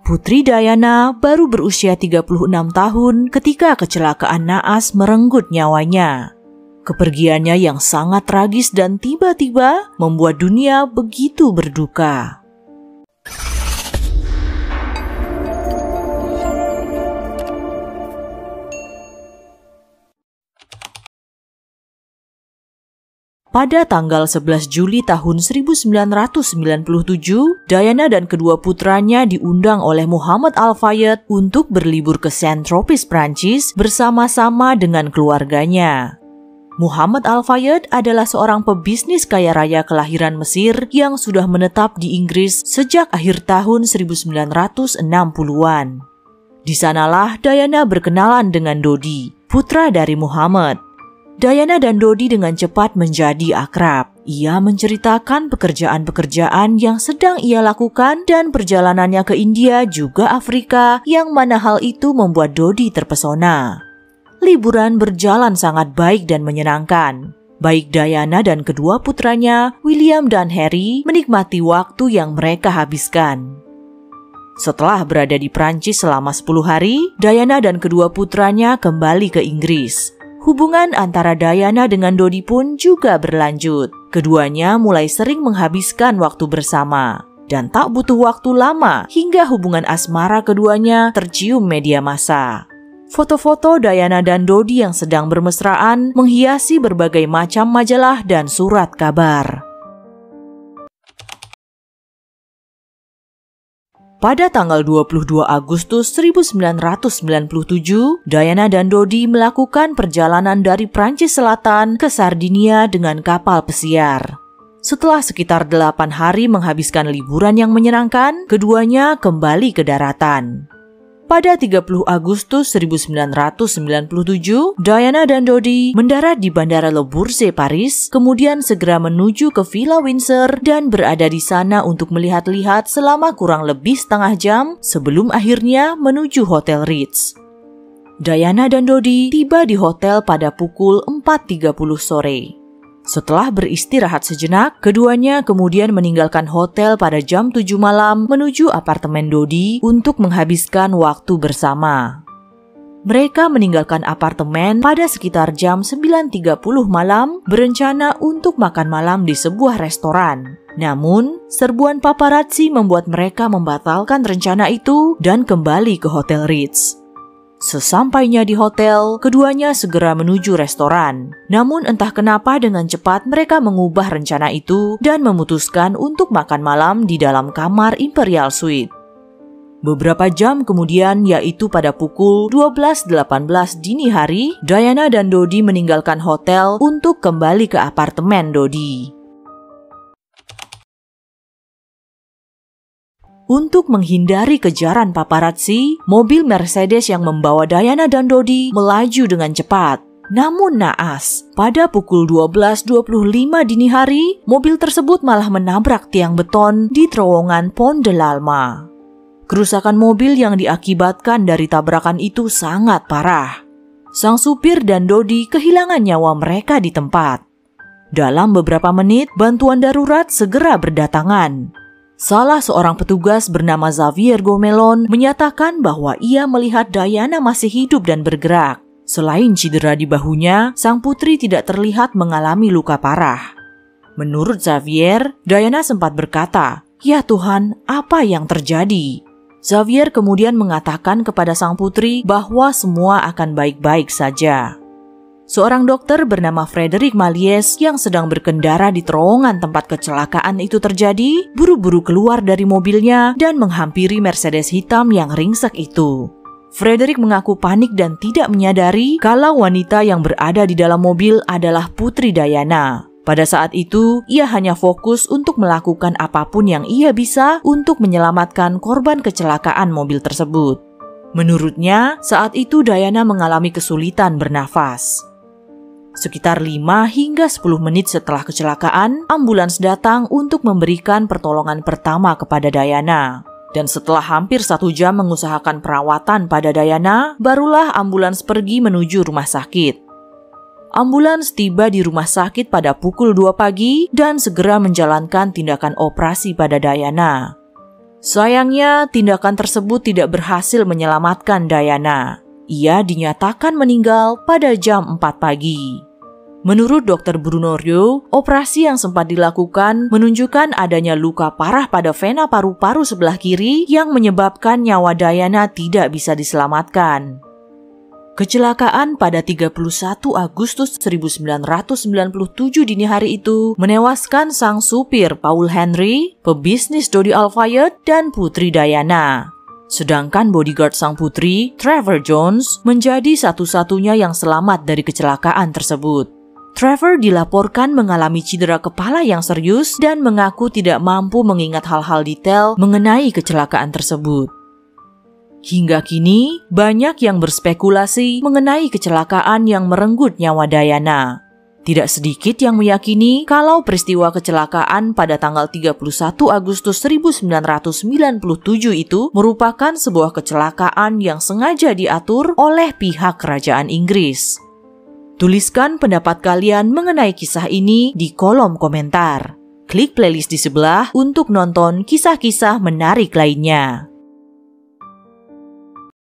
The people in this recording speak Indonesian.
Putri Diana baru berusia 36 tahun ketika kecelakaan naas merenggut nyawanya. Kepergiannya yang sangat tragis dan tiba-tiba membuat dunia begitu berduka. Pada tanggal 11 Juli tahun 1997, Diana dan kedua putranya diundang oleh Muhammad Al Fayed untuk berlibur ke Saint-Tropez, Prancis bersama-sama dengan keluarganya. Muhammad Al Fayed adalah seorang pebisnis kaya raya kelahiran Mesir yang sudah menetap di Inggris sejak akhir tahun 1960-an. Di sanalah Diana berkenalan dengan Dodi, putra dari Muhammad. Diana dan Dodi dengan cepat menjadi akrab. Ia menceritakan pekerjaan-pekerjaan yang sedang ia lakukan dan perjalanannya ke India juga Afrika, yang mana hal itu membuat Dodi terpesona. Liburan berjalan sangat baik dan menyenangkan. Baik Diana dan kedua putranya, William dan Harry, menikmati waktu yang mereka habiskan. Setelah berada di Prancis selama 10 hari, Diana dan kedua putranya kembali ke Inggris. Hubungan antara Diana dengan Dodi pun juga berlanjut. Keduanya mulai sering menghabiskan waktu bersama. Dan tak butuh waktu lama hingga hubungan asmara keduanya tercium media massa. Foto-foto Diana dan Dodi yang sedang bermesraan menghiasi berbagai macam majalah dan surat kabar. Pada tanggal 22 Agustus 1997, Diana dan Dodi melakukan perjalanan dari Prancis Selatan ke Sardinia dengan kapal pesiar. Setelah sekitar 8 hari menghabiskan liburan yang menyenangkan, keduanya kembali ke daratan. Pada 30 Agustus 1997, Diana dan Dodi mendarat di Bandara Le Bourget, Paris, kemudian segera menuju ke Villa Windsor dan berada di sana untuk melihat-lihat selama kurang lebih setengah jam sebelum akhirnya menuju Hotel Ritz. Diana dan Dodi tiba di hotel pada pukul 4.30 sore. Setelah beristirahat sejenak, keduanya kemudian meninggalkan hotel pada jam 7 malam menuju apartemen Dodi untuk menghabiskan waktu bersama. Mereka meninggalkan apartemen pada sekitar jam 9.30 malam berencana untuk makan malam di sebuah restoran. Namun, serbuan paparazzi membuat mereka membatalkan rencana itu dan kembali ke Hotel Ritz. Sesampainya di hotel, keduanya segera menuju restoran. Namun entah kenapa dengan cepat mereka mengubah rencana itu dan memutuskan untuk makan malam di dalam kamar Imperial Suite. Beberapa jam kemudian, yaitu pada pukul 12.18 dini hari, Diana dan Dodi meninggalkan hotel untuk kembali ke apartemen Dodi. Untuk menghindari kejaran paparazzi, mobil Mercedes yang membawa Diana dan Dodi melaju dengan cepat. Namun naas, pada pukul 12.25 dini hari, mobil tersebut malah menabrak tiang beton di terowongan Pont de l'Alma. Kerusakan mobil yang diakibatkan dari tabrakan itu sangat parah. Sang supir dan Dodi kehilangan nyawa mereka di tempat. Dalam beberapa menit, bantuan darurat segera berdatangan. Salah seorang petugas bernama Xavier Gomelon menyatakan bahwa ia melihat Diana masih hidup dan bergerak. Selain cedera di bahunya, sang putri tidak terlihat mengalami luka parah. Menurut Xavier, Diana sempat berkata, "Ya Tuhan, apa yang terjadi?" Xavier kemudian mengatakan kepada sang putri bahwa semua akan baik-baik saja. Seorang dokter bernama Frederick Malies yang sedang berkendara di terowongan tempat kecelakaan itu terjadi, buru-buru keluar dari mobilnya dan menghampiri Mercedes hitam yang ringsek itu. Frederick mengaku panik dan tidak menyadari kalau wanita yang berada di dalam mobil adalah Putri Diana. Pada saat itu, ia hanya fokus untuk melakukan apapun yang ia bisa untuk menyelamatkan korban kecelakaan mobil tersebut. Menurutnya, saat itu Diana mengalami kesulitan bernafas. Sekitar 5 hingga 10 menit setelah kecelakaan, ambulans datang untuk memberikan pertolongan pertama kepada Diana. Dan setelah hampir 1 jam mengusahakan perawatan pada Diana, barulah ambulans pergi menuju rumah sakit. Ambulans tiba di rumah sakit pada pukul 2 pagi dan segera menjalankan tindakan operasi pada Diana. Sayangnya, tindakan tersebut tidak berhasil menyelamatkan Diana. Ia dinyatakan meninggal pada jam 4 pagi. Menurut Dr. Bruno Ryo, operasi yang sempat dilakukan menunjukkan adanya luka parah pada vena paru-paru sebelah kiri yang menyebabkan nyawa Diana tidak bisa diselamatkan. Kecelakaan pada 31 Agustus 1997 dini hari itu menewaskan sang supir Paul Henry, pebisnis Dodi Al-Fayed, dan putri Diana. Sedangkan bodyguard sang putri, Trevor Jones, menjadi satu-satunya yang selamat dari kecelakaan tersebut. Trevor dilaporkan mengalami cedera kepala yang serius dan mengaku tidak mampu mengingat hal-hal detail mengenai kecelakaan tersebut. Hingga kini, banyak yang berspekulasi mengenai kecelakaan yang merenggut nyawa Diana. Tidak sedikit yang meyakini kalau peristiwa kecelakaan pada tanggal 31 Agustus 1997 itu merupakan sebuah kecelakaan yang sengaja diatur oleh pihak kerajaan Inggris. Tuliskan pendapat kalian mengenai kisah ini di kolom komentar. Klik playlist di sebelah untuk nonton kisah-kisah menarik lainnya.